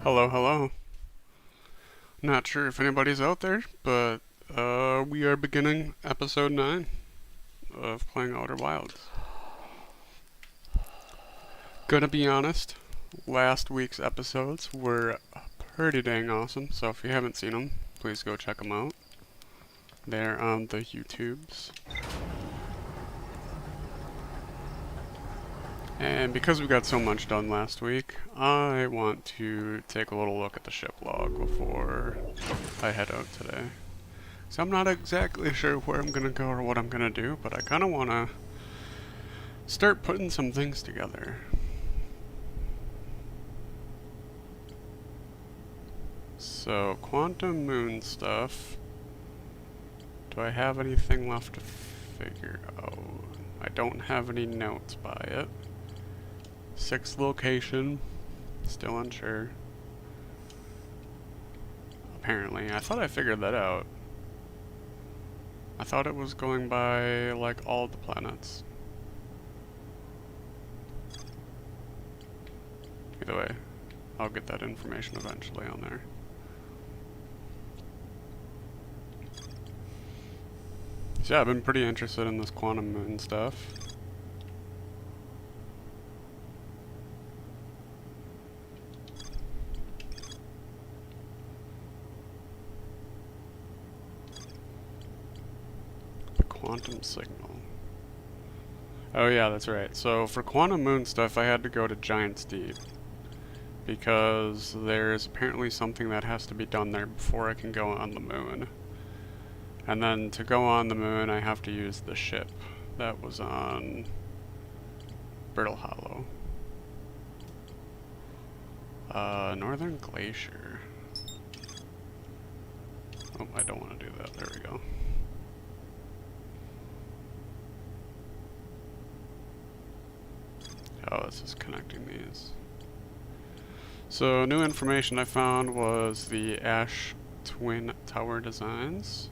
Hello, hello. Not sure if anybody's out there, but we are beginning episode 9 of playing Outer Wilds. Gonna be honest, last week's episodes were pretty dang awesome, so if you haven't seen them, please go check them out. They're on the YouTubes. And because we got so much done last week, I want to take a little look at the ship log before I head out today. So I'm not exactly sure where I'm gonna go or what I'm gonna do, but I kinda wanna start putting some things together. So, quantum moon stuff. Do I have anything left to figure out? I don't have any notes by it. 6th location, still unsure. Apparently, I thought I figured that out. I thought it was going by, like, all the planets. Either way, I'll get that information eventually on there. So yeah, I've been pretty interested in this quantum moon stuff. The quantum signal. Oh yeah, that's right. So for quantum moon stuff, I had to go to Giant's Deep, because there's apparently something that has to be done there before I can go on the moon. And then to go on the moon, I have to use the ship that was on Brittle Hollow. Northern Glacier. Oh, I don't want to do that. There we go. Oh, this is connecting these. So, new information I found was the Ash Twin Tower designs.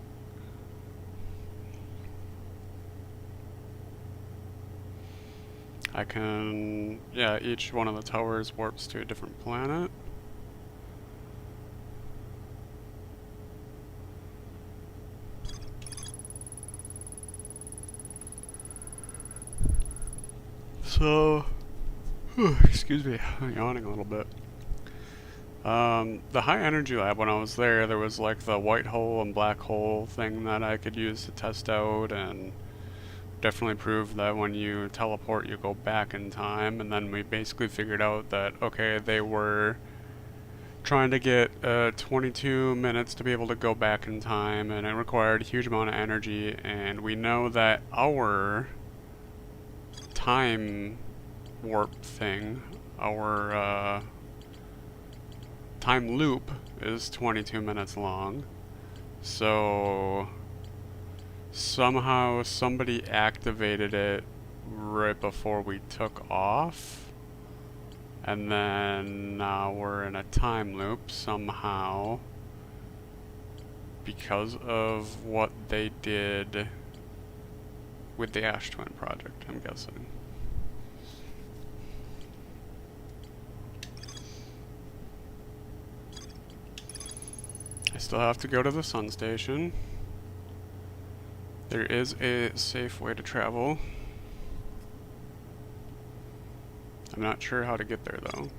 I can, yeah, each one of the towers warps to a different planet. So, excuse me, I'm yawning a little bit. The high energy lab, when I was there was like the white hole and black hole thing that I could use to test out, and definitely proved that when you teleport you go back in time. And then we basically figured out that, okay, they were trying to get 22 minutes to be able to go back in time, and it required a huge amount of energy, and we know that our time warp thing, our time loop, is 22 minutes long. So somehow somebody activated it right before we took off, and then now we're in a time loop somehow because of what they did with the Ash Twin project, I'm guessing. I still have to go to the sun station. There is a safe way to travel. I'm not sure how to get there though.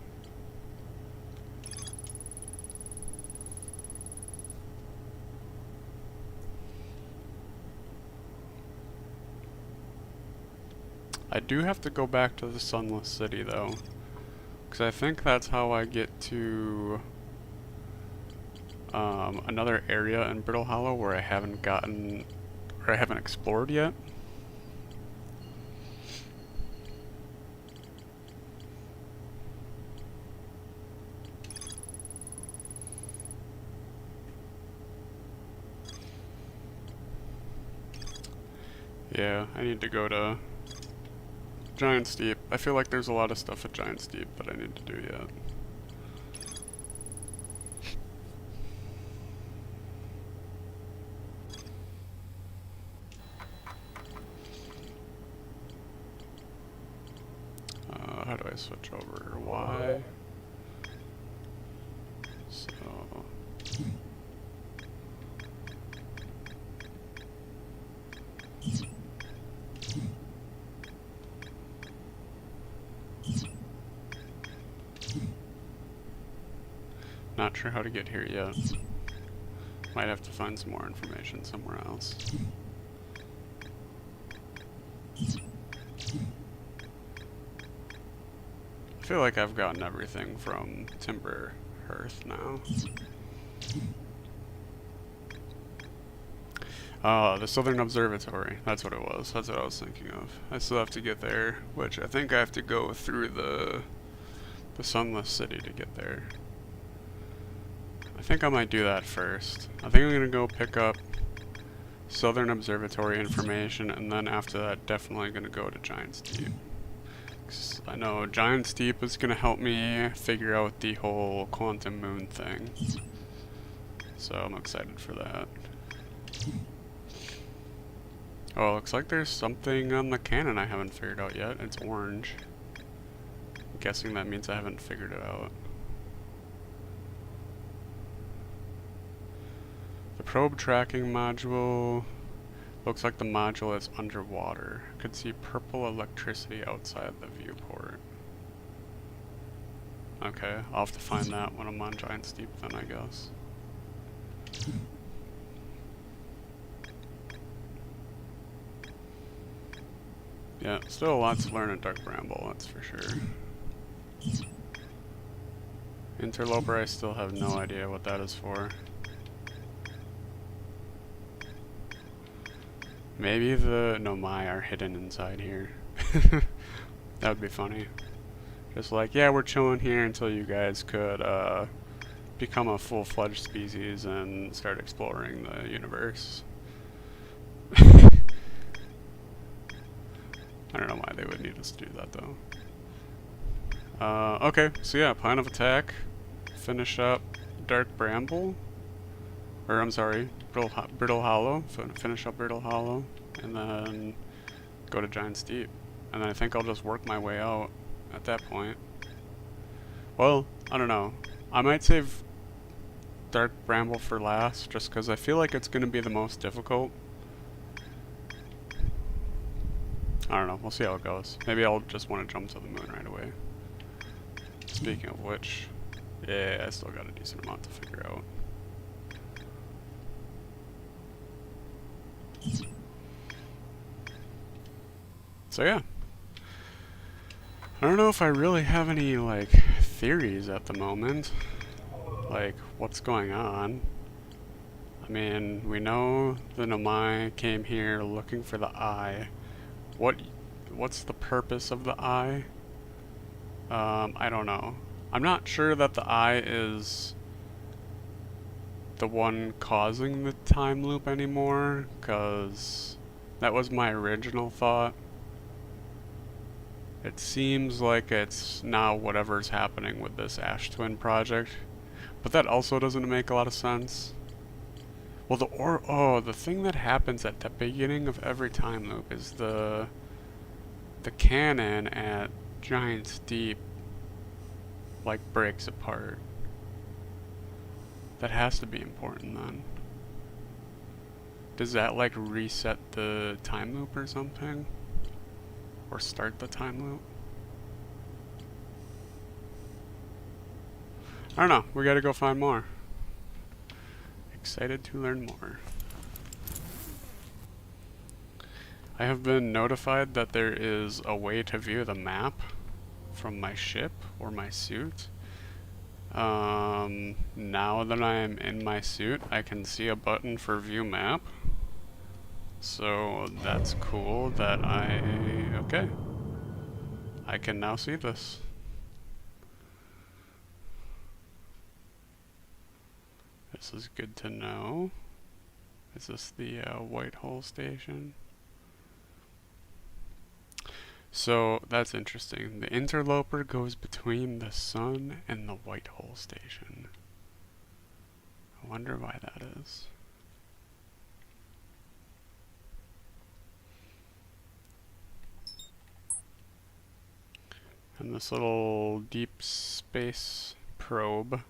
I do have to go back to the Sunless City though, because I think that's how I get to another area in Brittle Hollow where I haven't gotten, or I haven't explored yet. Yeah, I need to go to Giant's Deep. I feel like there's a lot of stuff at Giant's Deep that I need to do yet. How do I switch over? Y? Not sure how to get here yet. Might have to find some more information somewhere else. I feel like I've gotten everything from Timber Hearth now. The Southern Observatory. That's what it was. That's what I was thinking of. I still have to get there, which I think I have to go through the Sunless City to get there. I think I might do that first. I think I'm gonna go pick up Southern Observatory information, and then after that, definitely gonna go to Giant's Deep. 'Cause I know Giant's Deep is gonna help me figure out the whole quantum moon thing. So I'm excited for that. Oh, looks like there's something on the cannon I haven't figured out yet. It's orange. I'm guessing that means I haven't figured it out. The probe tracking module. Looks like the module is underwater. I could see purple electricity outside the viewport. Okay, I'll have to find that when I'm on Giant's Deep then, I guess. Yeah, still lots to learn at Dark Bramble, that's for sure. Interloper, I still have no idea what that is for. Maybe the Nomai are hidden inside here. That would be funny. Just like, yeah, we're chilling here until you guys could become a full-fledged species and start exploring the universe. I don't know why they would need us to do that, though. Okay, so yeah, Plan of Attack. Finish up Dark Bramble. Or, I'm sorry, Brittle Hollow. Finish up Brittle Hollow. And then go to Giant's Deep. And then I think I'll just work my way out at that point. Well, I don't know. I might save Dark Bramble for last, just because I feel like it's going to be the most difficult. I don't know, we'll see how it goes. Maybe I'll just want to jump to the moon right away. Speaking of which, yeah, I still got a decent amount to figure out. So yeah. I don't know if I really have any, like, theories at the moment. Like, what's going on? I mean, we know the Nomai came here looking for the eye. What's the purpose of the eye? I don't know. I'm not sure that the eye is the one causing the time loop anymore, because that was my original thought. It seems like it's now whatever's happening with this Ash Twin project, but that also doesn't make a lot of sense. Well, the thing that happens at the beginning of every time loop is the cannon at Giant's Deep, like, breaks apart. That has to be important then. Does that, like, reset the time loop or something? Or start the time loop? I don't know, we gotta go find more. Excited to learn more. I have been notified that there is a way to view the map from my ship or my suit. Now that I am in my suit, I can see a button for view map. So that's cool that okay. I can now see this. This is good to know. Is this the White Hole Station? So that's interesting. The interloper goes between the sun and the White Hole Station. I wonder why that is. And this little deep space probe,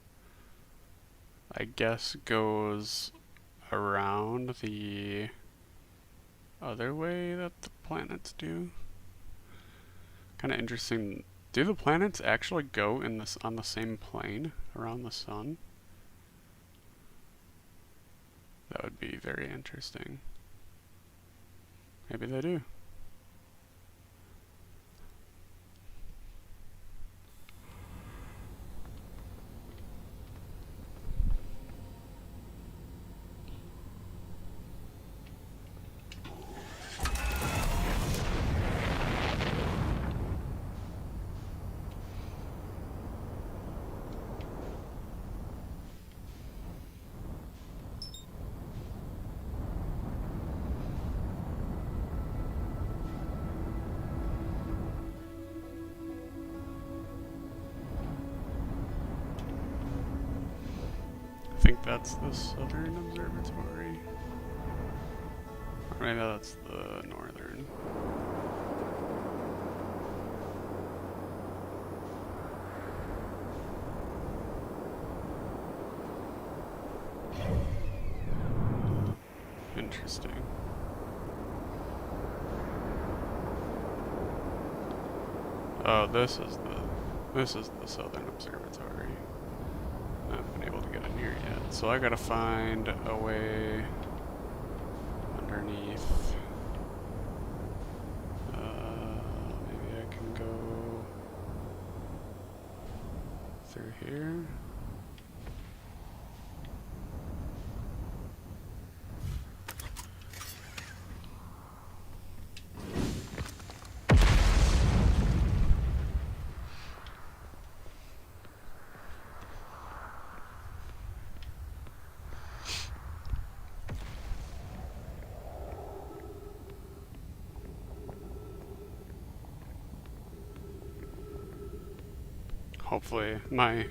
I guess, goes around the other way that the planets do. Kind of interesting. Do the planets actually go in this on the same plane around the sun? That would be very interesting. Maybe they do. I think that's the southern observatory. Or maybe that's the northern. Interesting. Oh, this is the southern observatory. I haven't been able to get in here yet, so I gotta find a way underneath. Maybe I can go through here. Hopefully my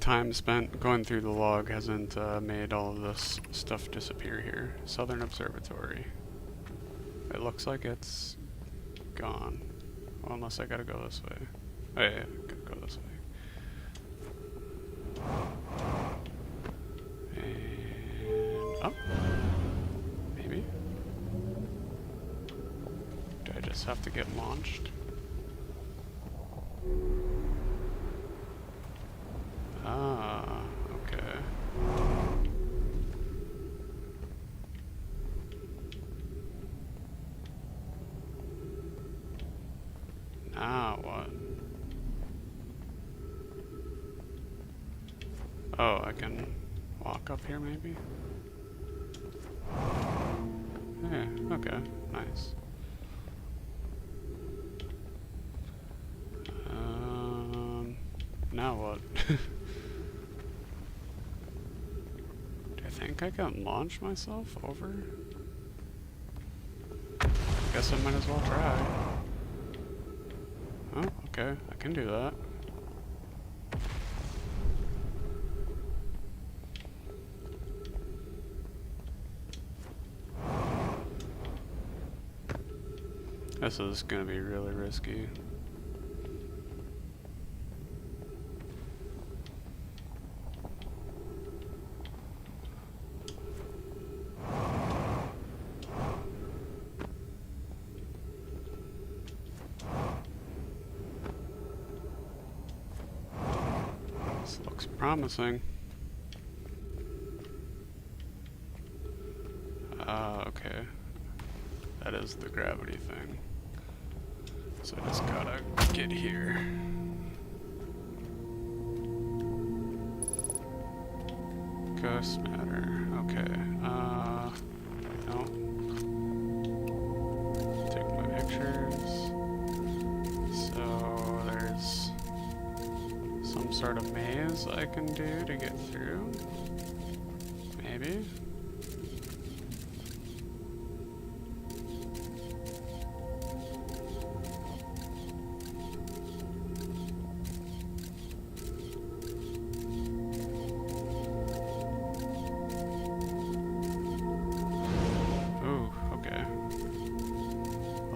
time spent going through the log hasn't made all of this stuff disappear here. Southern Observatory. It looks like it's gone. Well, unless I gotta go this way. Oh yeah, I gotta go this way. And up. Maybe. Do I just have to get launched? Ah, okay. Now what? Oh, I can walk up here maybe? Yeah, okay, nice. Now what? I think I can launch myself over? I guess I might as well try. Oh, okay, I can do that. This is gonna be really risky. This looks promising. Okay. That is the gravity thing. So I just gotta get here. Ghost matter. Okay. No. Take my pictures. So there's some sort of maze I can do to get through. Maybe.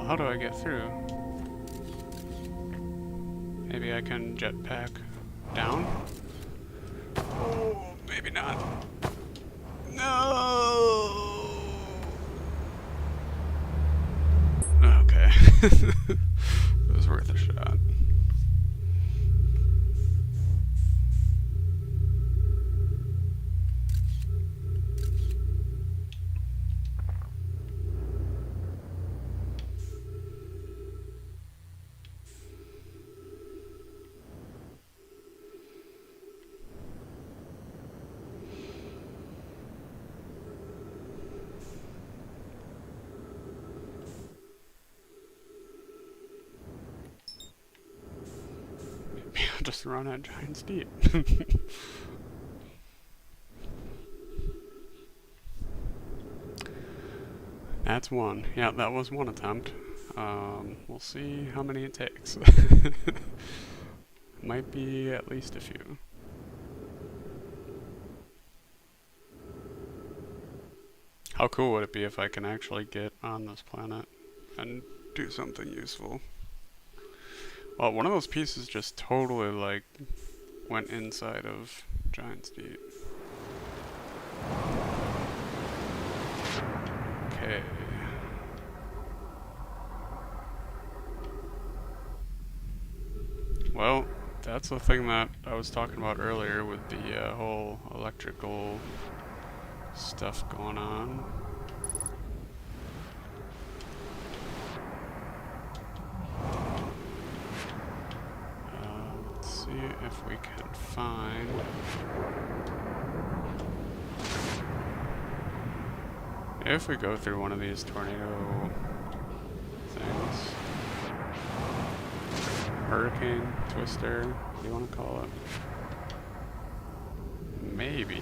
How do I get through? Maybe I can jetpack down? Oh, maybe not. No! Okay. It was worth a shot. just run at Giant's Deep. That's one. Yeah, that was one attempt. We'll see how many it takes. Might be at least a few. How cool would it be if I can actually get on this planet and do something useful? Well, one of those pieces just totally, like, went inside of Giant's Deep. Okay. Well, that's the thing that I was talking about earlier with the whole electrical stuff going on. Let's see if we can find... If we go through one of these tornado things, hurricane, twister, what do you want to call it? Maybe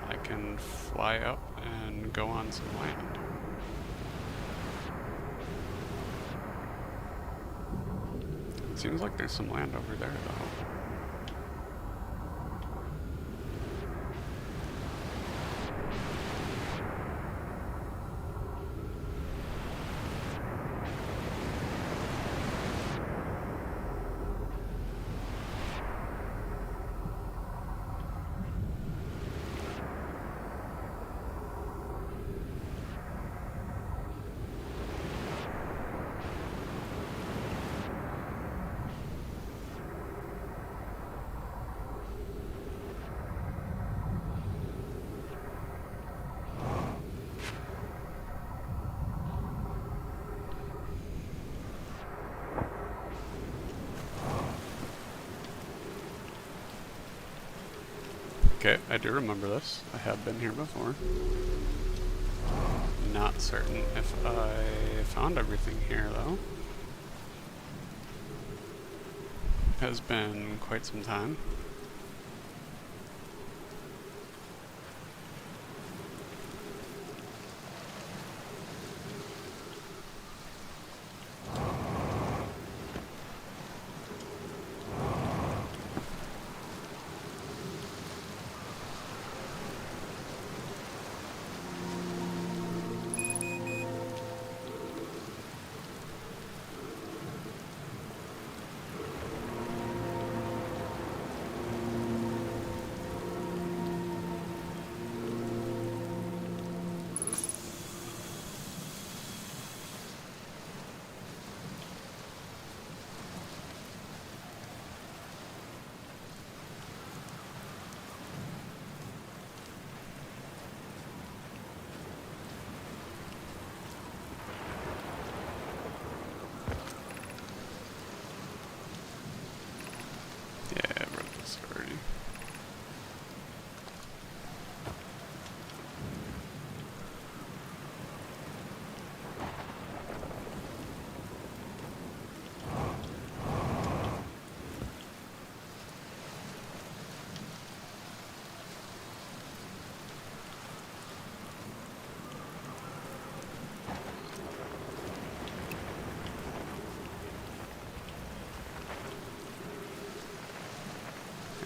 I can fly up and go on some land. It seems like there's some land over there though. Okay, I do remember this. I have been here before. Not certain if I found everything here, though. Has been quite some time. Yeah, I've read this already.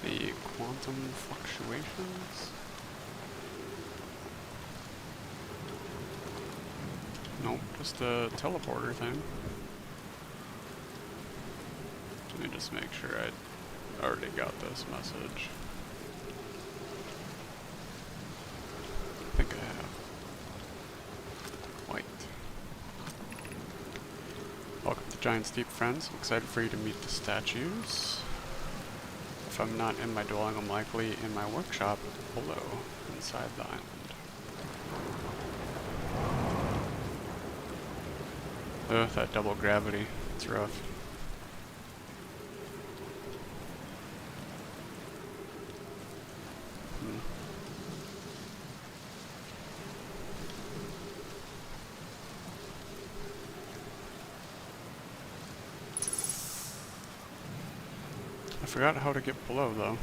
Any quantum fluctuations? Nope, just a teleporter thing. Let me just make sure I already got this message. I think I have. White. Welcome to Giant's Deep, friends. I'm excited for you to meet the statues. If I'm not in my dwelling, I'm likely in my workshop below, inside the island. Ugh, that double gravity. It's rough. I forgot how to get below, though.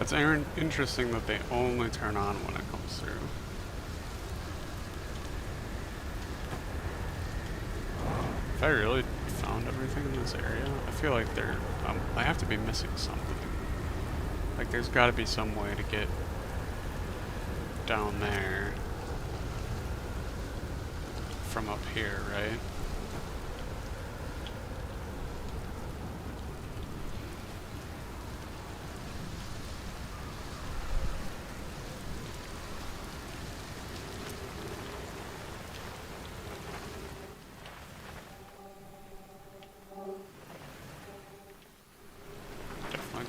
It's interesting that they only turn on when it comes through. If I really found everything in this area, I feel like I have to be missing something. Like there's gotta be some way to get down there from up here, right?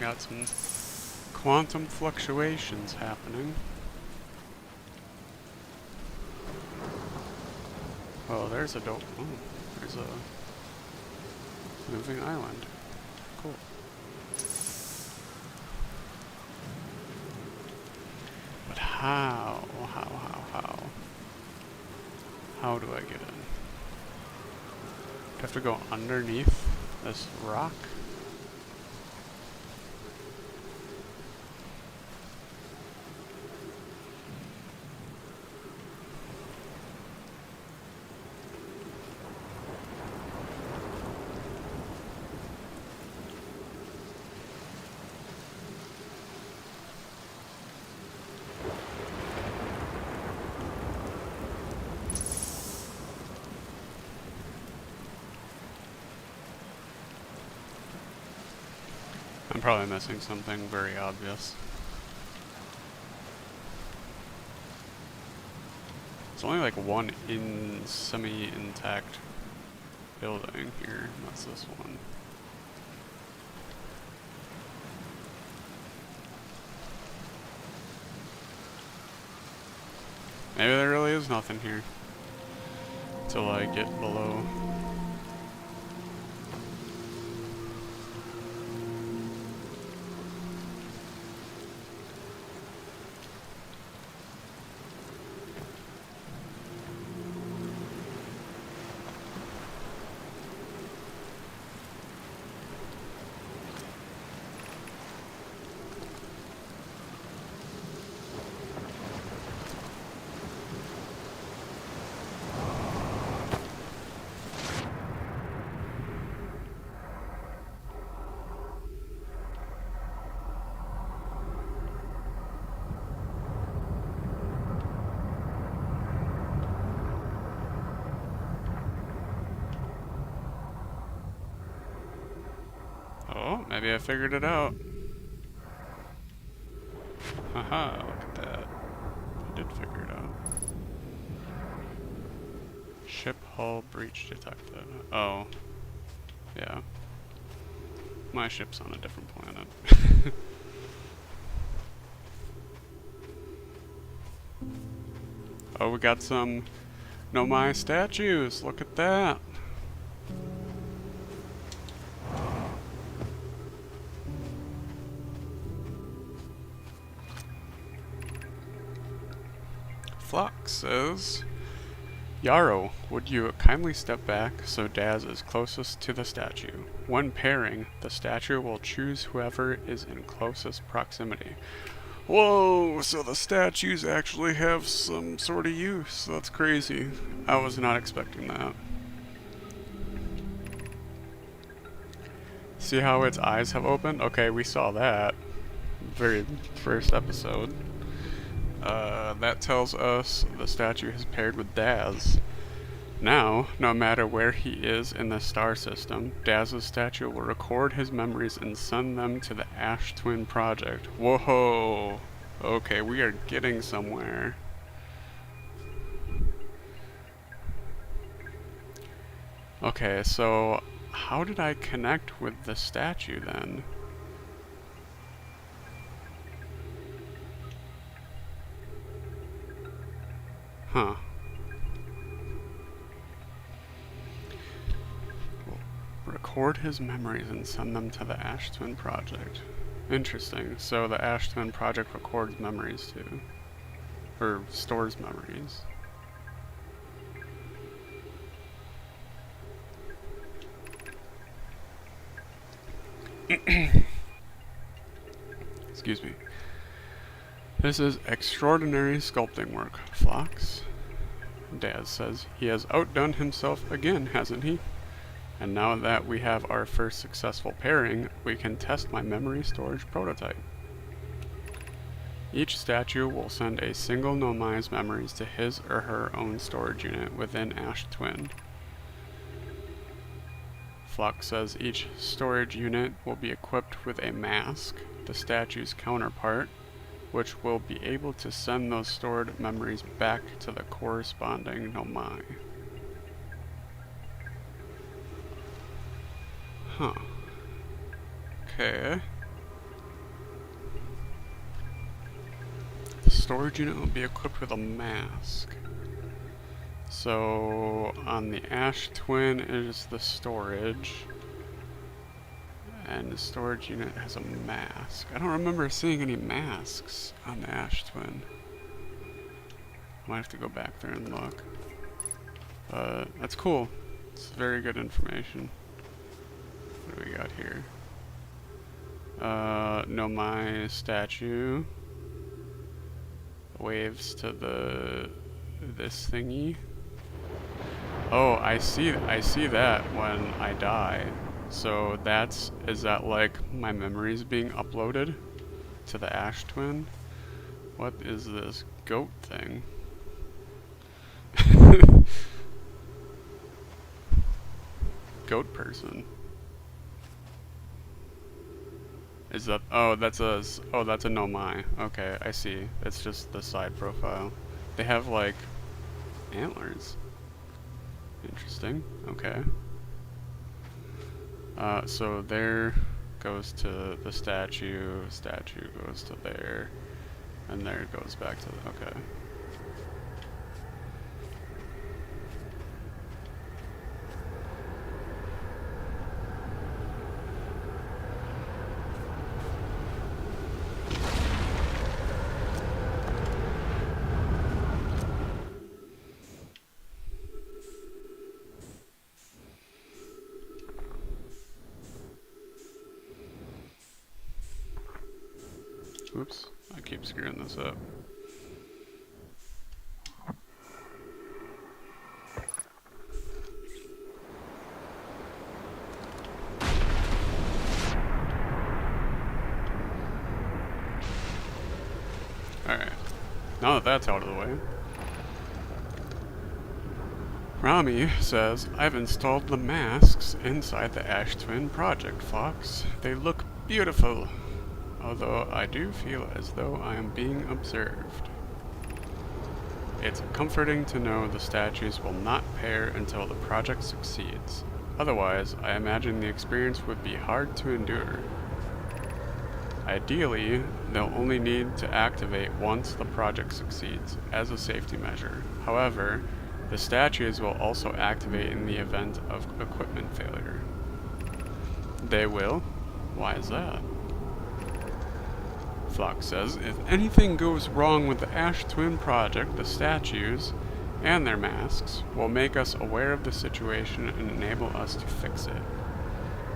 Got some quantum fluctuations happening. Oh, there's a dope. Oh, there's a moving island. Cool. But how? How do I get in? Do I have to go underneath this rock? I'm probably missing something very obvious. It's only like one semi-intact building here, and that's this one. Maybe there really is nothing here until I get below. Oh, maybe I figured it out. Haha, look at that. I did figure it out. Ship hull breach detected. Oh. Yeah. My ship's on a different planet. Oh, we got some Nomai statues. Look at that. says, Yarrow, would you kindly step back so Daz is closest to the statue? When pairing, the statue will choose whoever is in closest proximity. Whoa, so the statues actually have some sort of use. That's crazy. I was not expecting that. See how its eyes have opened? Okay, we saw that. Very first episode. That tells us the statue has paired with Daz. Now, no matter where he is in the star system, Daz's statue will record his memories and send them to the Ash Twin Project. Whoa! Okay, we are getting somewhere. Okay, so how did I connect with the statue then? Huh. Record his memories and send them to the Ash Twin Project. Interesting. So the Ash Twin Project records memories too. Or stores memories. Excuse me. This is extraordinary sculpting work, Phlox. Daz says he has outdone himself again, hasn't he? And now that we have our first successful pairing, we can test my memory storage prototype. Each statue will send a single Nomai's memories to his or her own storage unit within Ash Twin. Phlox says each storage unit will be equipped with a mask, the statue's counterpart, which will be able to send those stored memories back to the corresponding Nomai. Huh. Okay. The storage unit will be equipped with a mask. So, on the Ash Twin is the storage. And the storage unit has a mask. I don't remember seeing any masks on the Ash Twin. Might have to go back there and look. But that's cool. It's very good information. What do we got here? Nomai statue. Waves to this thingy. Oh, I see that when I die. So is that like my memories being uploaded to the Ash Twin? What is this goat thing? Goat person. Is that, that's a Nomai. Okay, I see. It's just the side profile. They have like antlers. Interesting. Okay. So there goes to the statue goes to there, and there goes back to the, okay. Oops, I keep screwing this up. Alright, now that that's out of the way. Rami says, I've installed the masks inside the Ash Twin Project, Phlox. They look beautiful. Although I do feel as though I am being observed. It's comforting to know the statues will not pair until the project succeeds. Otherwise, I imagine the experience would be hard to endure. Ideally, they'll only need to activate once the project succeeds, as a safety measure. However, the statues will also activate in the event of equipment failure. They will? Why is that? Flock says, if anything goes wrong with the Ash Twin project, the statues, and their masks, will make us aware of the situation and enable us to fix it.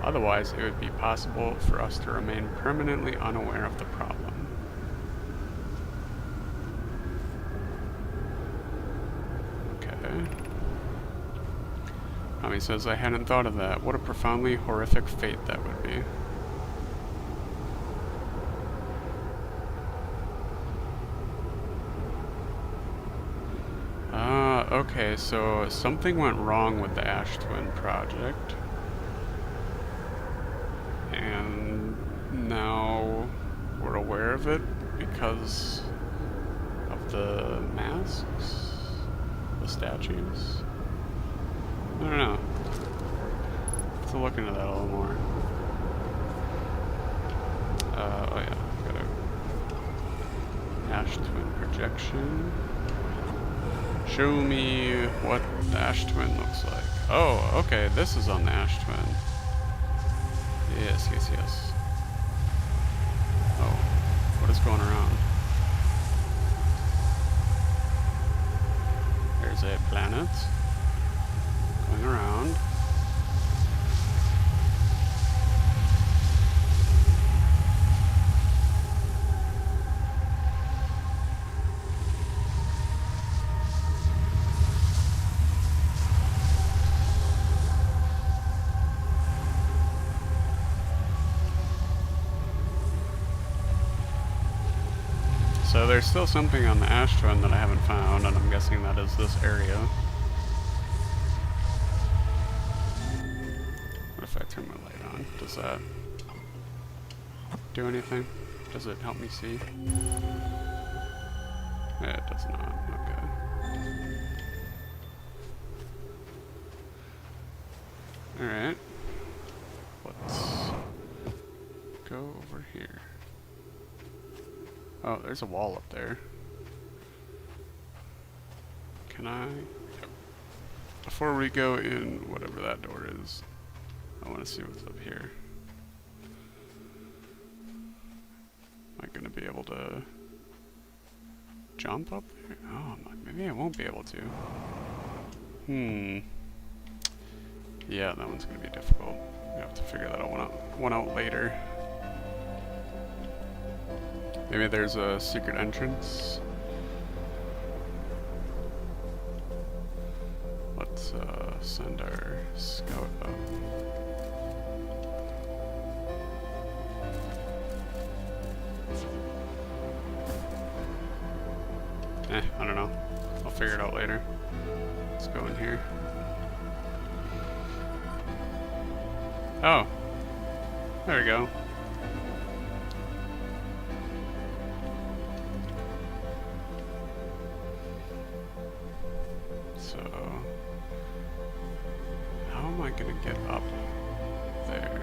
Otherwise, it would be possible for us to remain permanently unaware of the problem. Okay. Tommy says, I hadn't thought of that. What a profoundly horrific fate that would be. Okay, so something went wrong with the Ash Twin project. And now we're aware of it because of the masks? The statues? I don't know. Let's look into that a little more. Oh yeah, got a Ash Twin projection. Show me what the Ash Twin looks like. Oh, okay, this is on the Ash Twin. Yes, yes, yes. Oh, what is going around? There's a planet going around. So there's still something on the Ash Twin that I haven't found, and I'm guessing that is this area. What if I turn my light on? Does that do anything? Does it help me see? It does not. Okay. Alright. Let's go over here. Oh, there's a wall up there. Can I? Yep. Before we go in whatever that door is, I want to see what's up here. Am I going to be able to jump up there? Oh, maybe I won't be able to. Yeah, that one's going to be difficult. We have to figure that one out later. Maybe there's a secret entrance. Let's send our scout up. I don't know. I'll figure it out later. Let's go in here. Oh. There we go. So, how am I gonna get up there?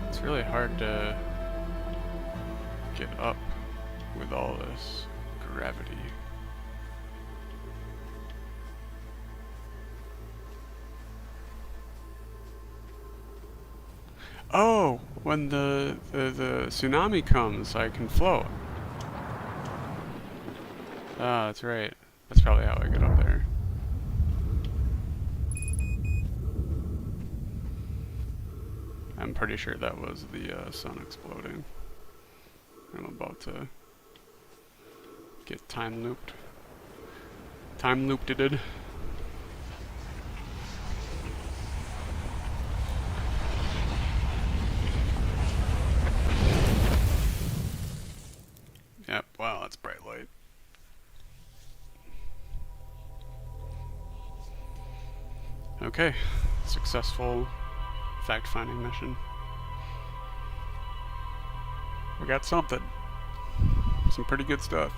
It's really hard to get up with all this gravity. Oh, when the tsunami comes, I can float. Ah, that's right. That's probably how I get up there. I'm pretty sure that was the sun exploding. I'm about to get time looped. Time looped-ed. Yep, wow, that's bright light. Okay, successful fact-finding mission. We got something. Some pretty good stuff.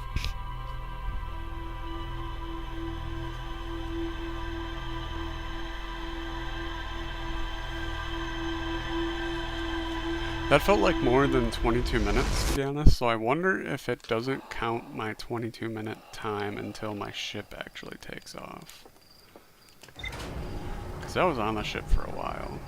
That felt like more than 22 minutes, to be honest, so I wonder if it doesn't count my 22-minute time until my ship actually takes off. Because I was on the ship for a while.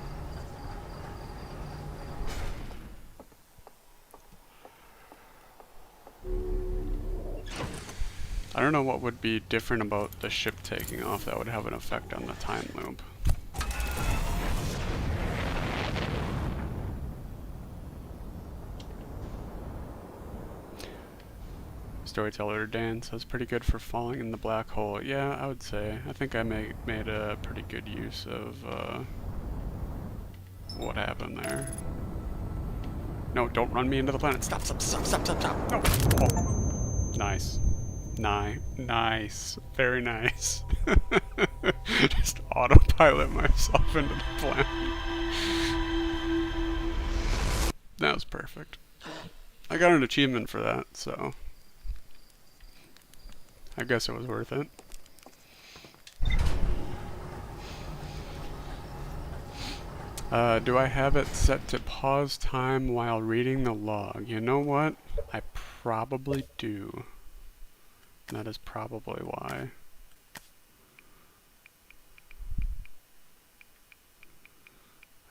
I don't know what would be different about the ship taking off that would have an effect on the time loop. Storyteller Dan says pretty good for falling in the black hole. Yeah, I would say. I think I made a pretty good use of what happened there. No, don't run me into the planet. Stop, stop, stop, stop, stop, stop. No. Oh. Nice. Nice. Very nice. Just autopilot myself into the planet. That was perfect. I got an achievement for that, so I guess it was worth it. Do I have it set to pause time while reading the log? You know what? I probably do. That is probably why.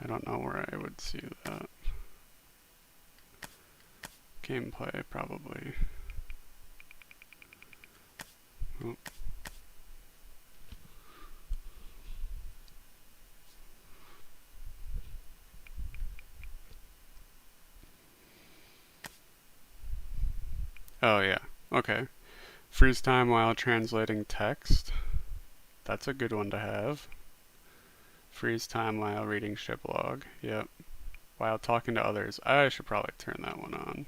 I don't know where I would see that. Gameplay, probably. Oh. Oh yeah, okay. Freeze time while translating text. That's a good one to have. Freeze time while reading ship log. Yep. While talking to others. I should probably turn that one on.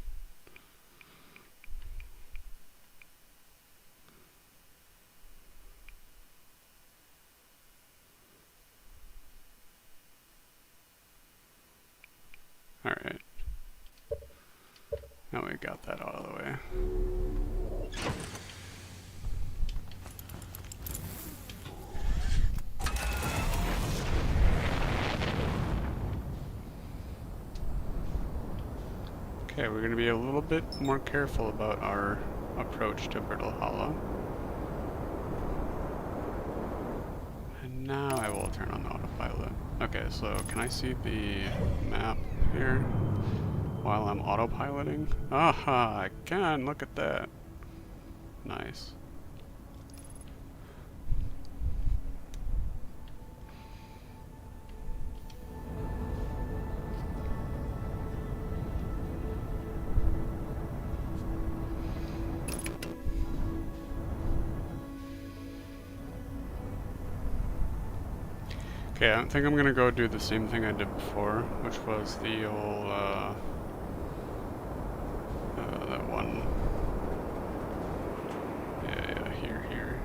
Alright. Now we got that out of the way. Okay, we're going to be a little bit more careful about our approach to Brittle Hollow. And now I will turn on the autopilot. Okay, so can I see the map here while I'm autopiloting? Aha, I can! Look at that. Nice. Okay, I think I'm gonna go do the same thing I did before, which was the old, that one. Yeah, here.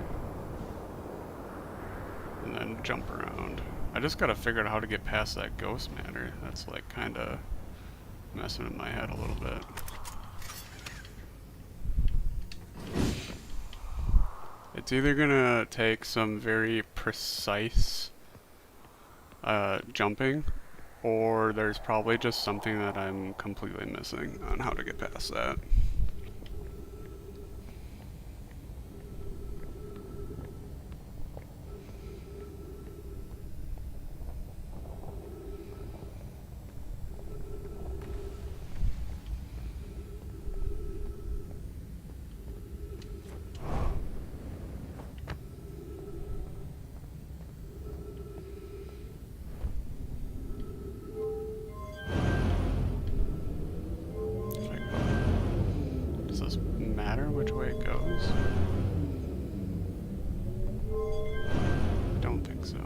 And then jump around. I just gotta figure out how to get past that ghost matter. That's like kinda messing with my head a little bit. It's either gonna take some very precise jumping, or there's probably just something that I'm completely missing on how to get past that. Matter which way it goes? Don't think so.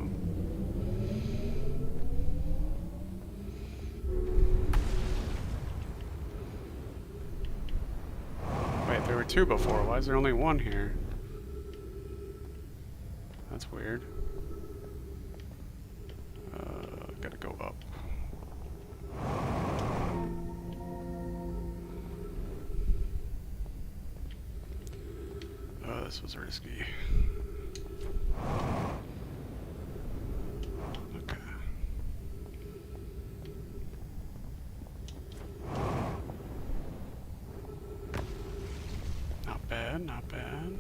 Wait, there were two before. Why is there only one here? That's weird. Gotta go up. Oh, this was risky. Okay. bad, not bad.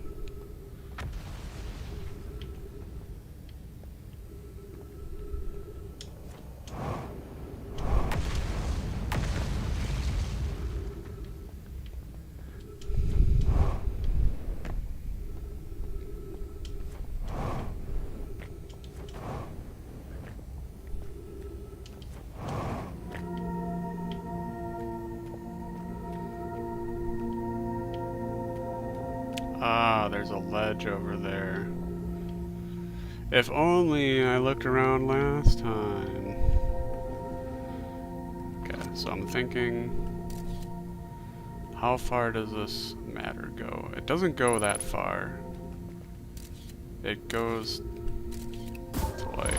Ah, there's a ledge over there. If only I looked around last time. Okay, so I'm thinking, how far does this matter go? It doesn't go that far. It goes to like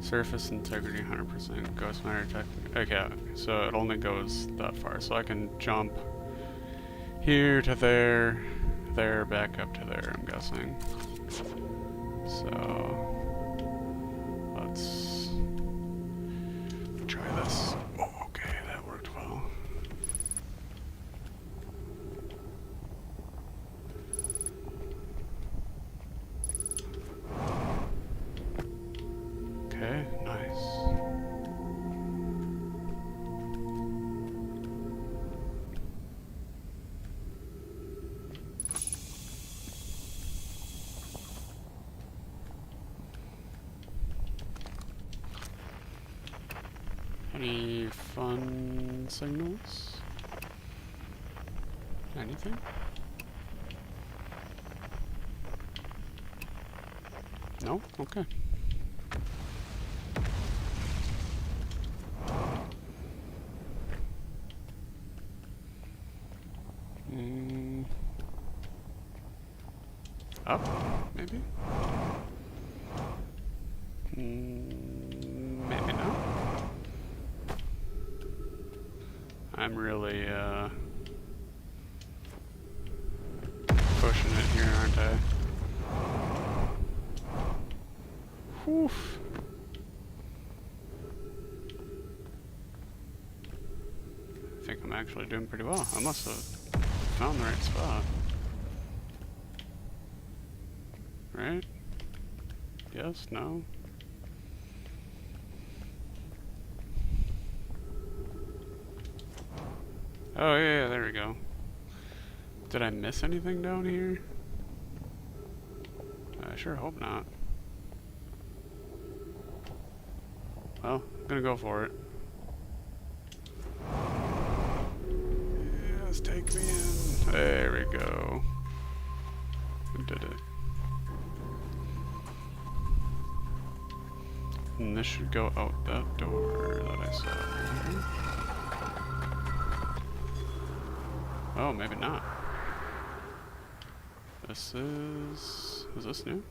surface integrity 100%, ghost matter tech. Okay, so it only goes that far. So I can jump here to there, there, back up to there, I'm guessing. So let's try this. Oh, okay, that worked well. Okay, nice. Any fun signals? Anything? No? Okay. Up, maybe? Maybe not. I'm really, pushing it here, aren't I? Whew. I think I'm actually doing pretty well. I must have found the right spot. Right? Yes? No? Oh yeah, there we go. Did I miss anything down here? I sure hope not. Well, I'm gonna go for it. Yes, take me in. There we go. We did it. And this should go out that door that I saw here. Oh, maybe not. This is this new?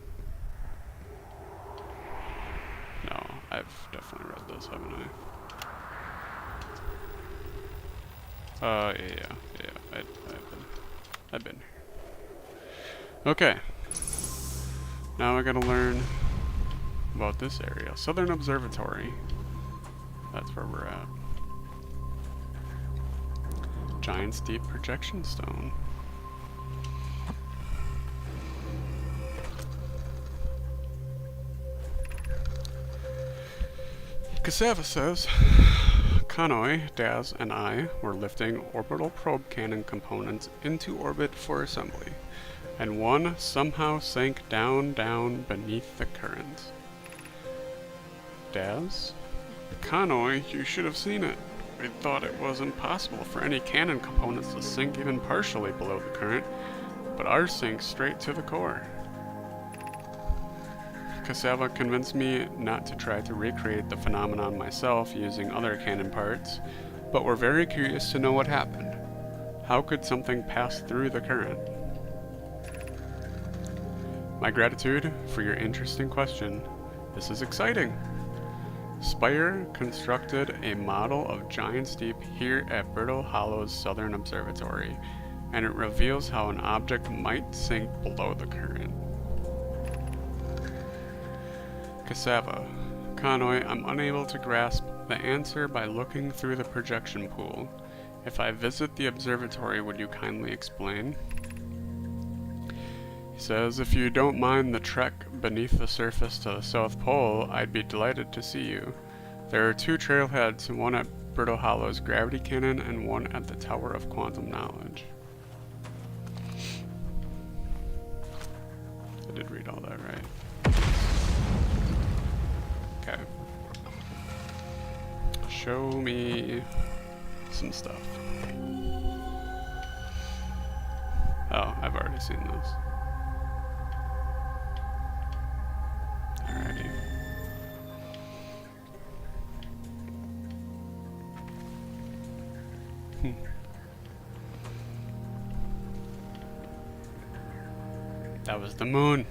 No, I've definitely read this, haven't I? Yeah, I've been here. Okay. Now I gotta learn about this area. Southern Observatory. That's where we're at. Giant Steep Projection Stone. Cassava says, Kanoi, Daz, and I were lifting orbital probe cannon components into orbit for assembly, and one somehow sank down beneath the current. Daz? Kanoi, you should have seen it. We thought it was impossible for any cannon components to sink even partially below the current, but ours sank straight to the core. Cassava convinced me not to try to recreate the phenomenon myself using other cannon parts, but we're very curious to know what happened. How could something pass through the current? My gratitude for your interesting question. This is exciting. Spire constructed a model of Giant Steep here at Brittle Hollow's Southern Observatory, and it reveals how an object might sink below the current. Cassava. Kanoi, I'm unable to grasp the answer by looking through the projection pool. If I visit the observatory, would you kindly explain? He says, if you don't mind the trek beneath the surface to the South Pole, I'd be delighted to see you. There are 2 trailheads, one at Brittle Hollow's Gravity Cannon and one at the Tower of Quantum Knowledge. I did read all that right. Okay. Show me some stuff. Oh, I've already seen this. Alrighty. That was the moon.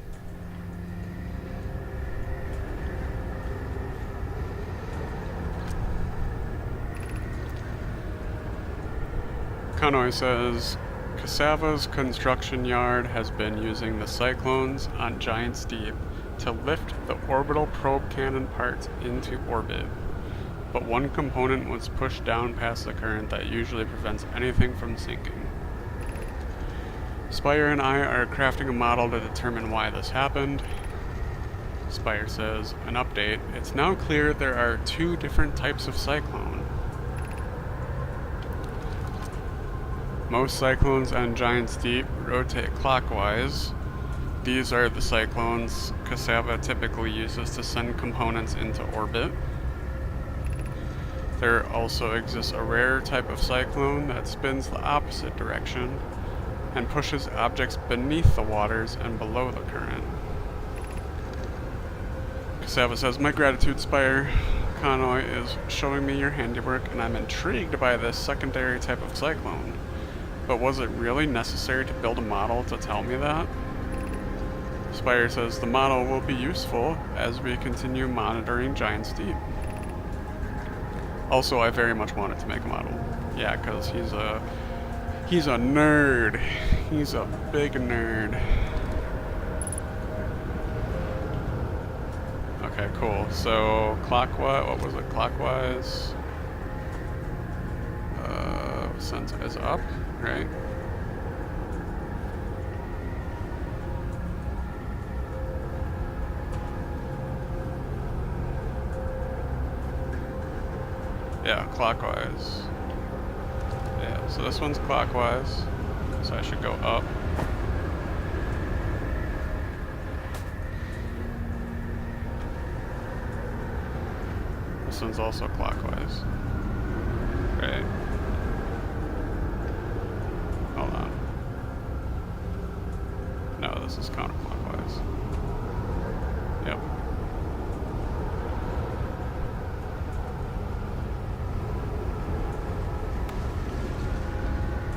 Kanoi says, Cassava's construction yard has been using the cyclones on Giant's Deep to lift the orbital probe cannon parts into orbit. But one component was pushed down past the current that usually prevents anything from sinking. Spire and I are crafting a model to determine why this happened. Spire says, an update. It's now clear there are 2 different types of cyclone. Most cyclones on Giant's Deep rotate clockwise. These are the cyclones Cassava typically uses to send components into orbit. There also exists a rare type of cyclone that spins the opposite direction and pushes objects beneath the waters and below the current. Cassava says, my gratitude, Spire. Kanoi is showing me your handiwork and I'm intrigued by this secondary type of cyclone. But was it really necessary to build a model to tell me that? Spire says, the model will be useful as we continue monitoring Giant's Deep. Also, I very much wanted to make a model. Yeah, because he's a nerd. He's a big nerd. Okay, cool. So, clockwise, what was it? Clockwise? Sense is up, right? Yeah, clockwise. Yeah, so this one's clockwise, so I should go up. This one's also clockwise. Right. Hold on. No, this is counterclockwise. Yep.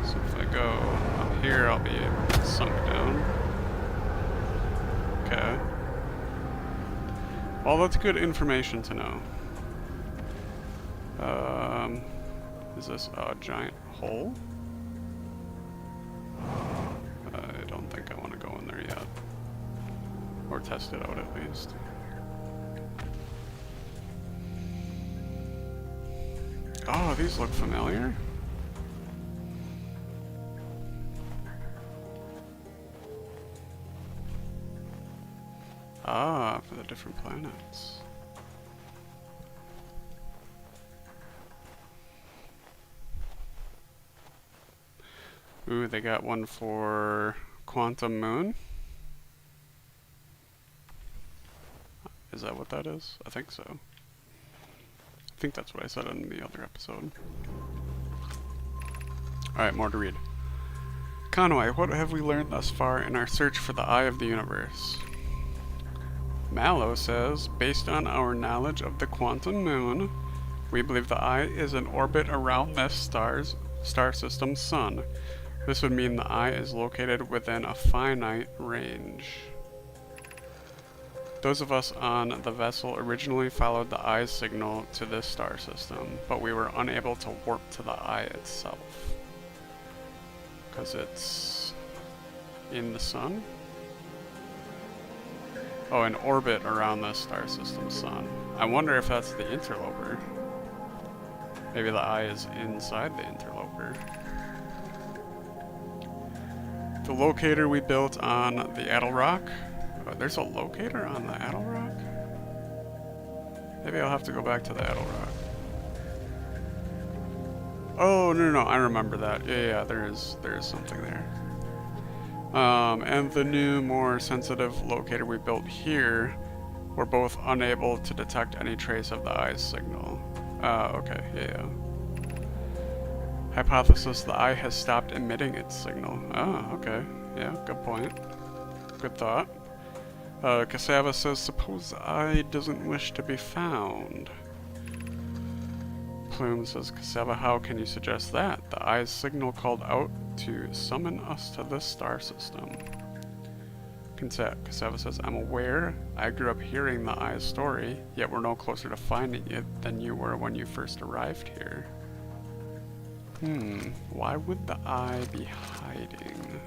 So if I go up here, I'll be sunk down. Okay. Well, that's good information to know. Is this a giant hole? I don't think I want to go in there yet. Or test it out at least. Oh, these look familiar. Ah, for the different planets. Ooh, they got one for Quantum Moon. Is that what that is? I think so. I think that's what I said in the other episode. Alright, more to read. Conway, what have we learned thus far in our search for the Eye of the Universe? Mallow says, based on our knowledge of the Quantum Moon, we believe the Eye is in orbit around this star system's sun. This would mean the Eye is located within a finite range. Those of us on the vessel originally followed the Eye's signal to this star system, but we were unable to warp to the Eye itself. Because it's in the sun? Oh, in orbit around the star system's sun. I wonder if that's the interloper. Maybe the eye is inside the interloper. The locator we built on the Addlerock. Oh, there's a locator on the Addlerock? Maybe I'll have to go back to the Addlerock. Oh, no, I remember that. Yeah, there is something there. And the new, more sensitive locator we built here, we're both unable to detect any trace of the eye's signal. Okay, yeah. Hypothesis, the eye has stopped emitting its signal. Oh, okay. Yeah, good point. Good thought. Cassava says, suppose the eye doesn't wish to be found. Plume says, Cassava, how can you suggest that? The eye's signal called out to summon us to this star system. Cassava says, I'm aware. I grew up hearing the eye's story, yet we're no closer to finding it than you were when you first arrived here. Why would the eye be hiding?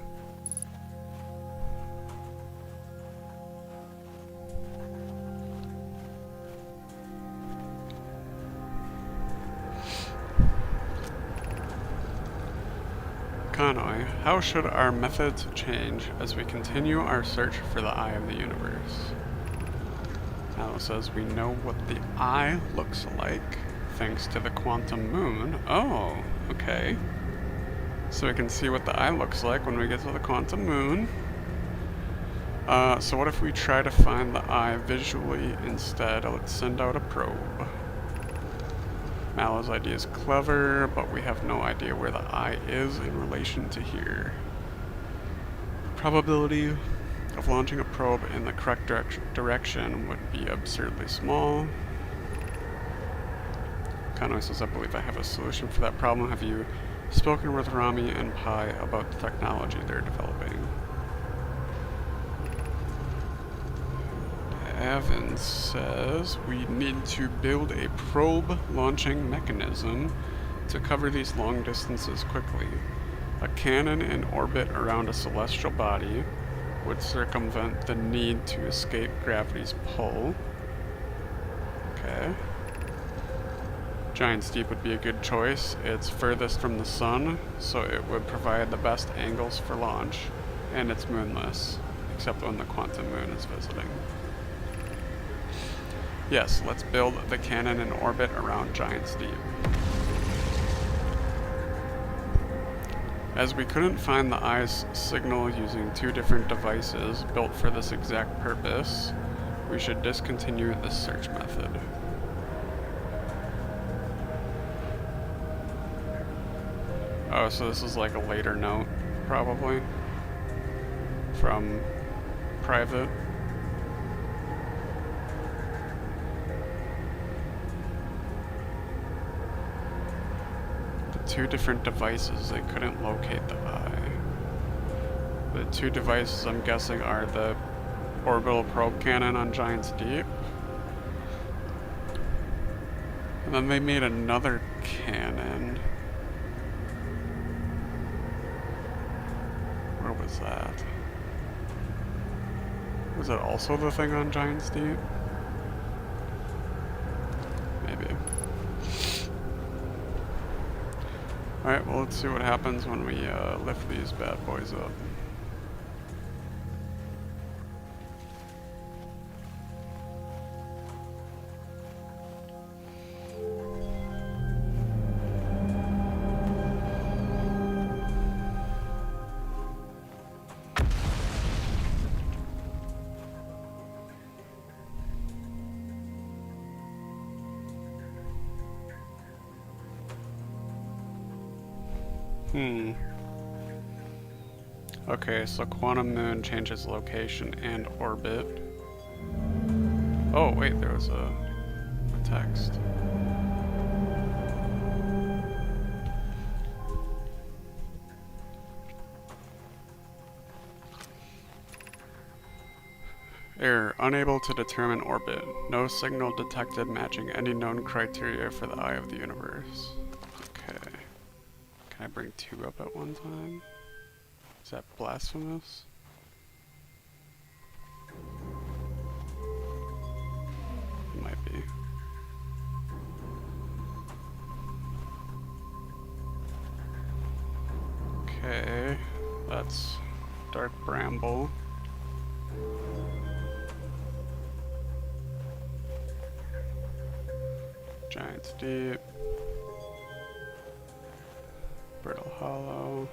Conway, how should our methods change as we continue our search for the eye of the universe? Mallow says we know what the eye looks like thanks to the quantum moon. Oh, okay. So we can see what the eye looks like when we get to the quantum moon. So what if we try to find the eye visually instead? Let's send out a probe. Mallow's idea is clever, but we have no idea where the eye is in relation to here. Probability of launching a probe in the correct direction would be absurdly small. Conway says, I believe I have a solution for that problem. Have you spoken with Rami and Pi about the technology they're developing? Evan says we need to build a probe launching mechanism to cover these long distances quickly. A cannon in orbit around a celestial body would circumvent the need to escape gravity's pull. Okay. Giant's Deep would be a good choice. It's furthest from the sun, so it would provide the best angles for launch, and it's moonless, except when the quantum moon is visiting. Yes, let's build the cannon in orbit around Giant's Deep. As we couldn't find the eye's signal using two different devices built for this exact purpose, we should discontinue this search method. Oh, so this is like a later note, probably, from Private. Two different devices, they couldn't locate the eye. The two devices I'm guessing are the orbital probe cannon on Giant's Deep. And then they made another cannon. Where was that? Was it also the thing on Giant's Deep? Maybe. Alright, well let's see what happens when we lift these bad boys up. Okay, so Quantum Moon changes location and orbit. Oh, wait, there was a text. Error, unable to determine orbit. No signal detected matching any known criteria for the eye of the universe. Okay. Can I bring two up at one time? Is that blasphemous? It might be. Okay, that's Dark Bramble. Giant's Deep. Brittle Hollow.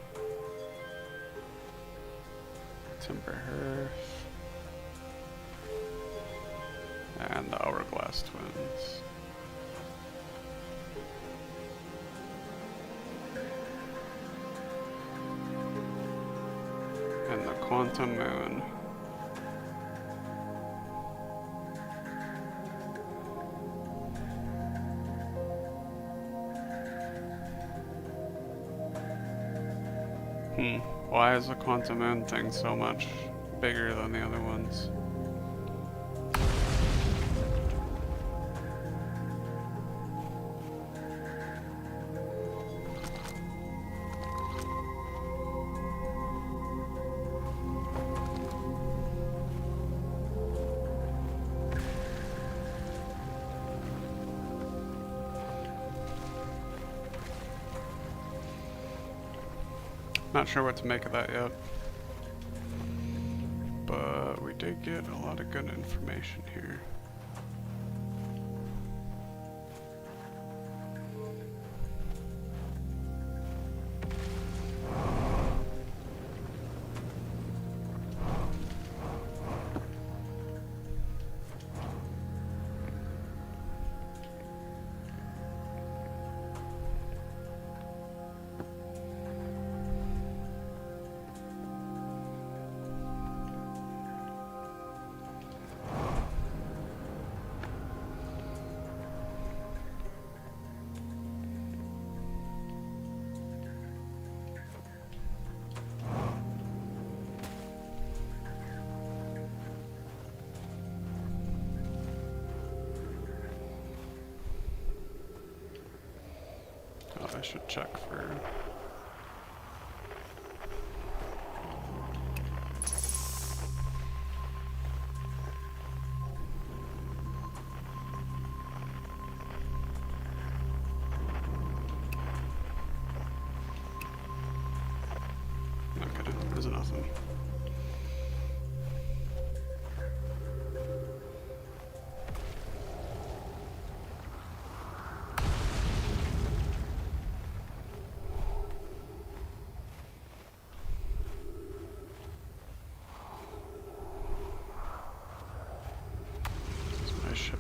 Timber Hearth. And the Hourglass Twins. And the Quantum Moon. Why is the Quantum Moon thing so much bigger than the other ones? Not sure what to make of that yet. But we did get a lot of good information here. I should check for... Okay, there's nothing.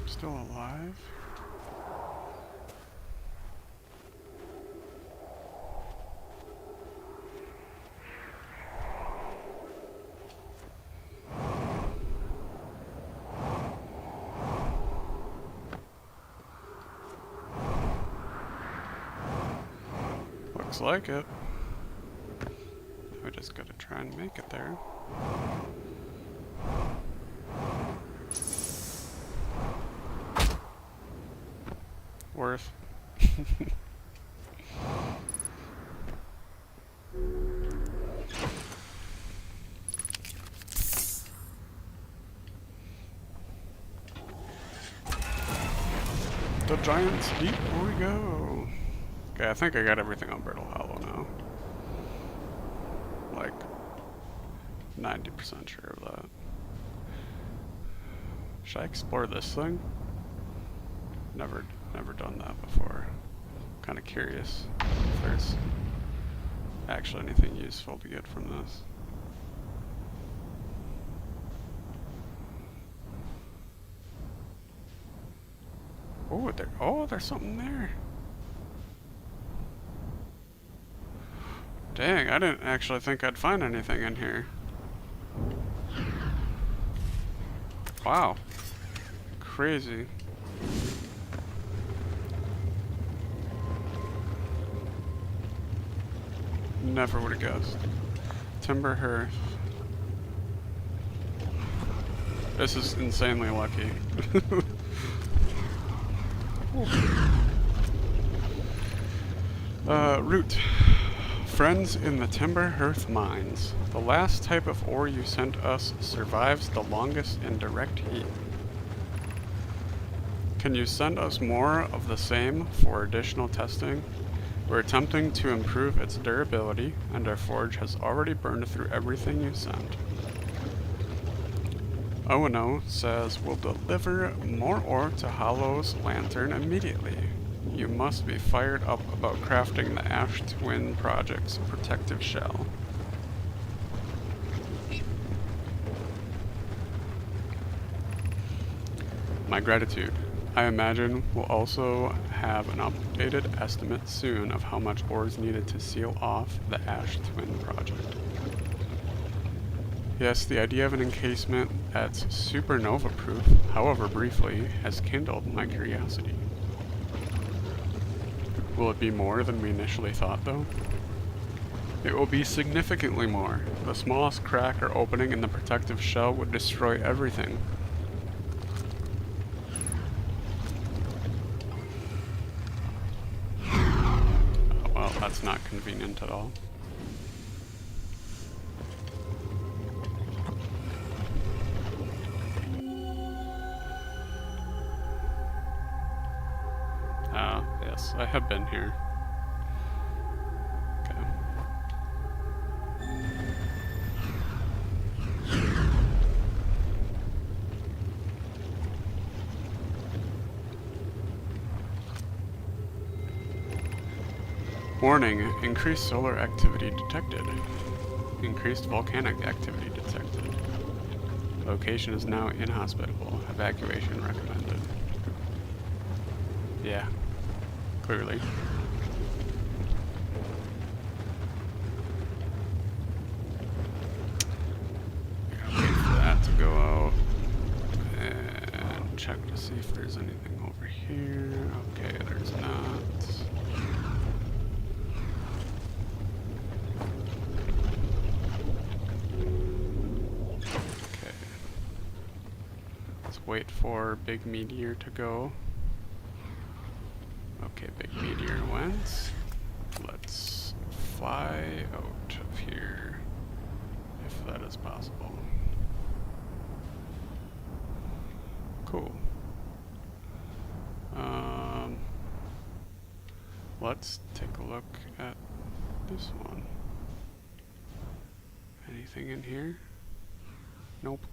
Still alive? Looks like it. We just gotta try and make it there. Worth. The Giant's Deep, here we go. Okay, I think I got everything on Brittle Hollow now. Like 90% sure of that. Should I explore this thing? Never done that before. Kind of curious if there's actually anything useful to get from this. There's something there. Dang, I didn't actually think I'd find anything in here. Wow. Crazy. Never would have guessed. Timber Hearth. This is insanely lucky. Root. Friends in the Timber Hearth mines. The last type of ore you sent us survives the longest in direct heat. Can you send us more of the same for additional testing? We're attempting to improve its durability, and our forge has already burned through everything you sent. O&O says we'll deliver more ore to Hollow's Lantern immediately. You must be fired up about crafting the Ash Twin Project's protective shell. My gratitude. I imagine we'll also have an updated estimate soon of how much ore is needed to seal off the Ash Twin Project. Yes, the idea of an encasement that's supernova-proof, however briefly, has kindled my curiosity. Will it be more than we initially thought, though? It will be significantly more. The smallest crack or opening in the protective shell would destroy everything. Well, that's not convenient at all. Yes, I have been here. Okay. Warning, increased solar activity detected. Increased volcanic activity detected. Location is now inhospitable. Evacuation recommended. Yeah. Clearly. Wait for that to go out and check to see if there's anything over here. Okay, there's not. Okay. Let's wait for Big Meteor to go. Okay, Big Meteor went. Let's fly out of here, if that is possible. Cool. Let's take a look at this one. Anything in here? Nope.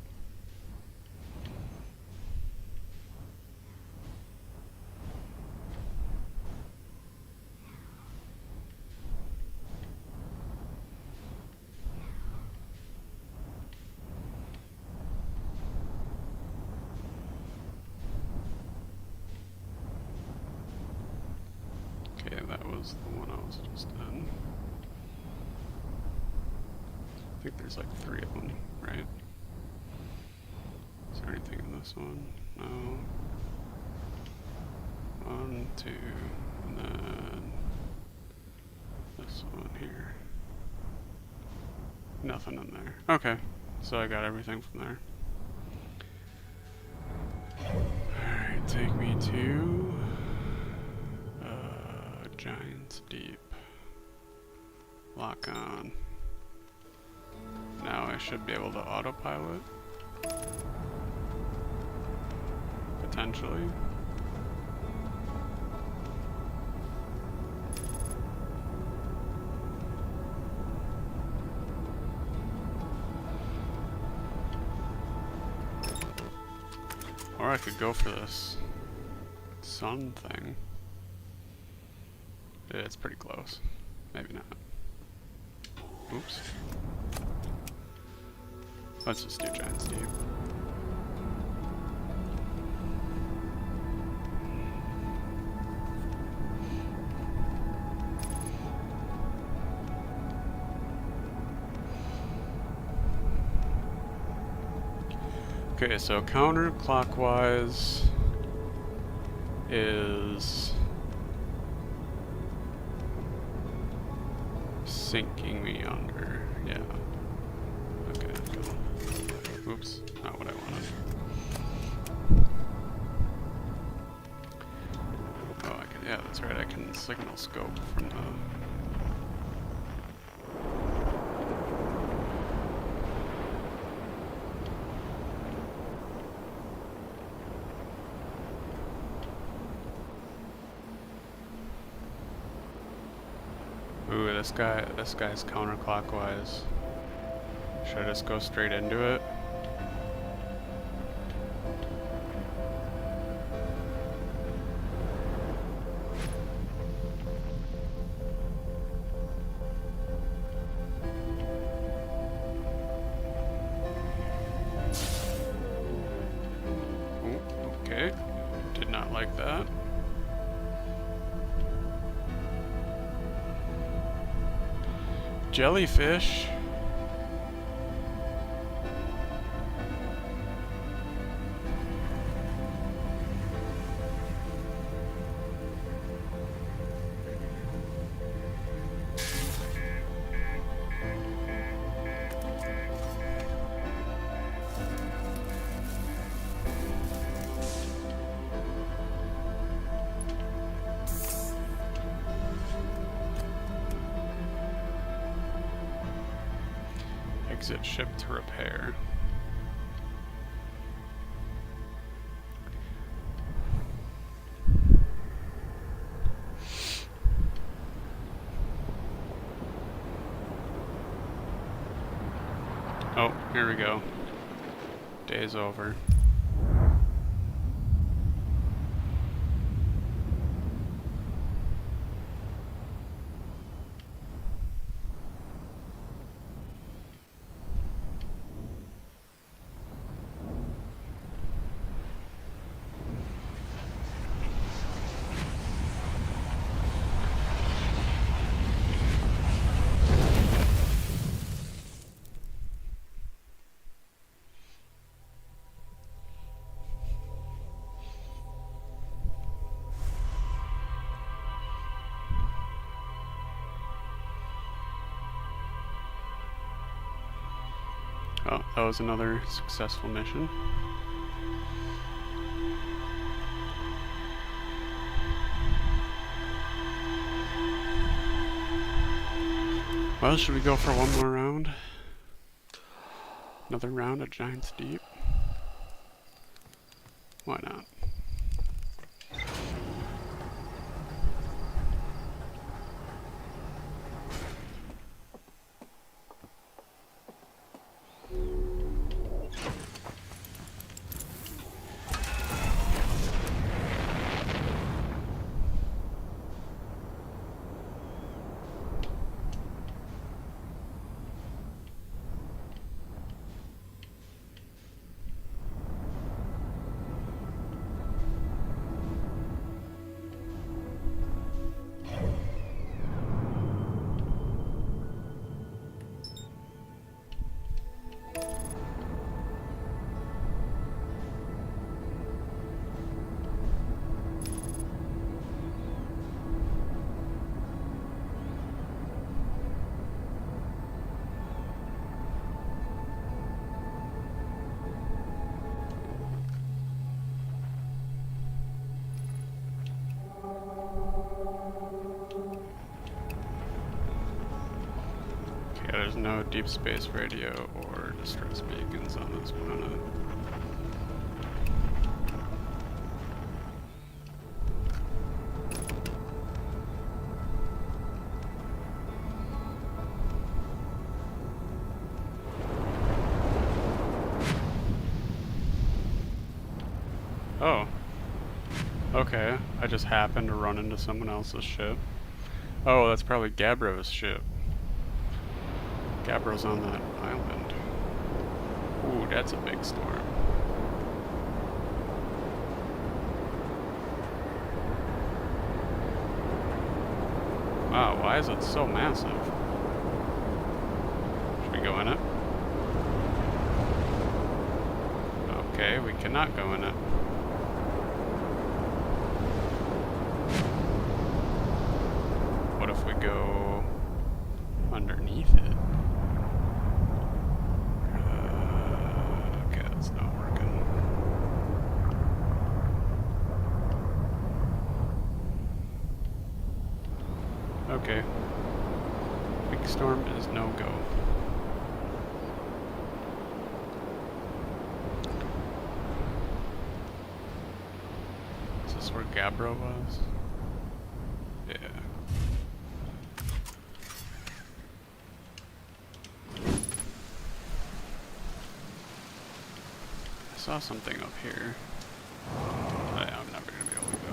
Okay, that was the one I was just in. I think there's like 3 of them, right? Is there anything in this one? No. 1, 2, and then this one here. Nothing in there. Okay, so I got everything from there. Alright, take me to Giant's Deep. Lock on. Now I should be able to autopilot. Potentially. Or I could go for this sun thing. Yeah, it's pretty close. Maybe not. Oops. Let's just do Giant's Deep. Okay, so counterclockwise is sinking me under. Yeah. Okay, cool. Oops, not what I wanted. Oh, I can, yeah, that's right, I can signal scope from the... Ooh, this guy's counterclockwise. Should I just go straight into it? Oh, okay. Did not like that. Jellyfish. Exit ship to repair. Oh, here we go. Day's over. Oh, that was another successful mission. Well, should we go for one more round? Another round at Giant's Deep? Why not? Yeah, there's no deep space radio or distress beacons on this planet. Oh. Okay, I just happened to run into someone else's ship. Oh, that's probably Gabbro's ship. Gabbro's on that island. Ooh, that's a big storm. Wow, why is it so massive? Should we go in it? Okay, we cannot go in it. What if we go underneath it? Okay, that's not working. Okay. Big storm is no go. Is this where Gabbro was? Yeah. saw something up here. I'm never gonna be able to go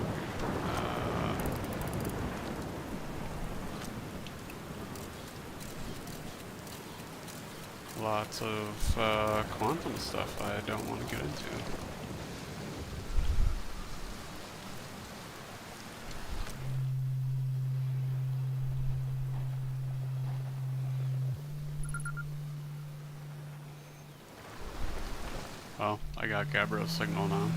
here. Lots of quantum stuff I don't want to get into. Well, I got Gabbro's signal now.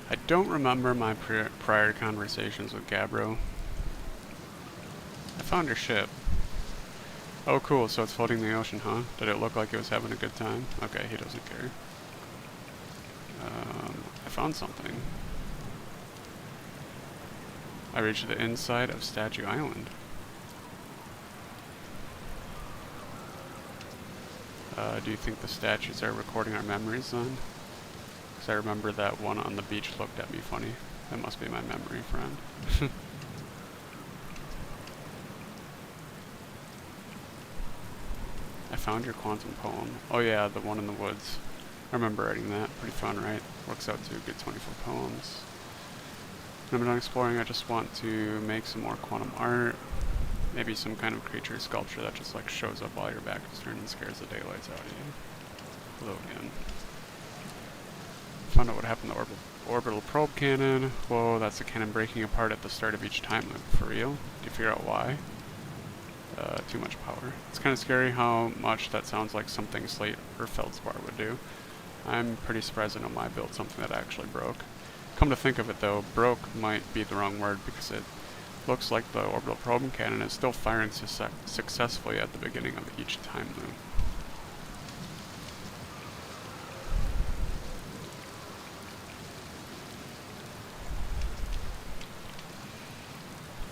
I don't remember my prior conversations with Gabbro. I found your ship. Oh cool, so it's floating in the ocean, huh? Did it look like it was having a good time? Okay, he doesn't care. I found something. I reached the inside of Statue Island. Do you think the statues are recording our memories then? Because I remember that one on the beach looked at me funny. That must be my memory friend. I found your quantum poem. Oh yeah, the one in the woods. I remember writing that. Pretty fun, right? Works out to a good 24 poems. When I'm done exploring, I just want to make some more quantum art. Maybe some kind of creature sculpture that just like shows up while your back is turned and scares the daylights out of you. Hello again. Found out what happened to the orbital probe cannon. Whoa, that's the cannon breaking apart at the start of each time loop. For real? Do you figure out why? Too much power. It's kind of scary how much that sounds like something Slate or Feldspar would do. I'm pretty surprised that I built something that actually broke. Come to think of it though, broke might be the wrong word because it looks like the orbital probe cannon is still firing successfully at the beginning of each time loop.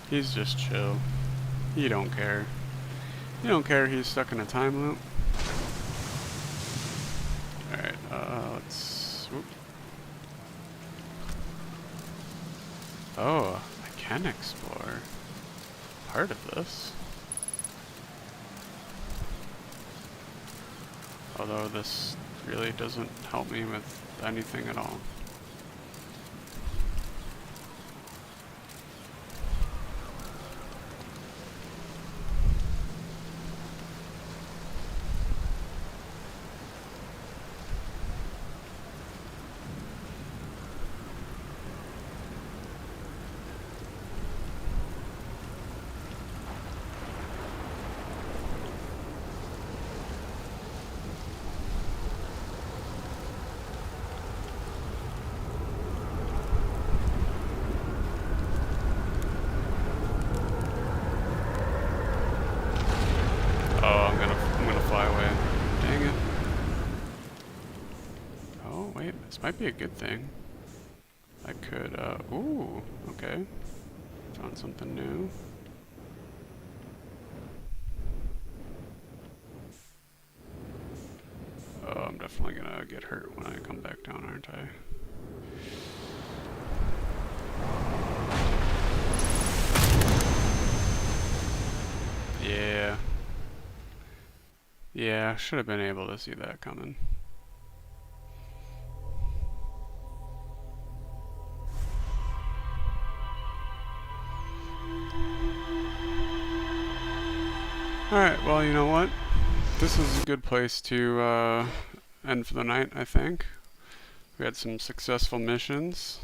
He's just chill. He don't care. He don't care he's stuck in a time loop. Alright, let's... Whoop. Oh, I can explore part of this. Although this really doesn't help me with anything at all. Might be a good thing. I could, ooh, okay. Found something new. Oh, I'm definitely gonna get hurt when I come back down, aren't I? Yeah. Yeah, should have been able to see that coming. Alright, well, you know what? This is a good place to end for the night, I think. We had some successful missions.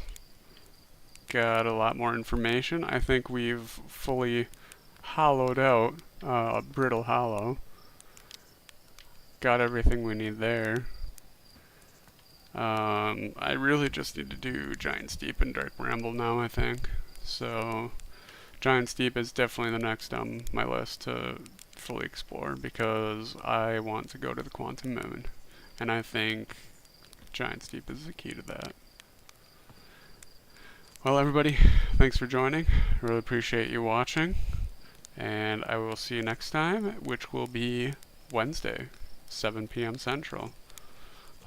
Got a lot more information. I think we've fully hollowed out Brittle Hollow. Got everything we need there. I really just need to do Giant Steep and Dark Bramble now, I think. So, Giant Steep is definitely the next on my list to fully explore because I want to go to the Quantum Moon, and I think Giant Steep is the key to that. Well, everybody, thanks for joining. I really appreciate you watching, and I will see you next time, which will be Wednesday, 7 p.m. Central.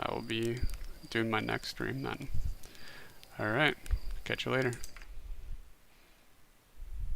I will be doing my next stream then. Alright, catch you later.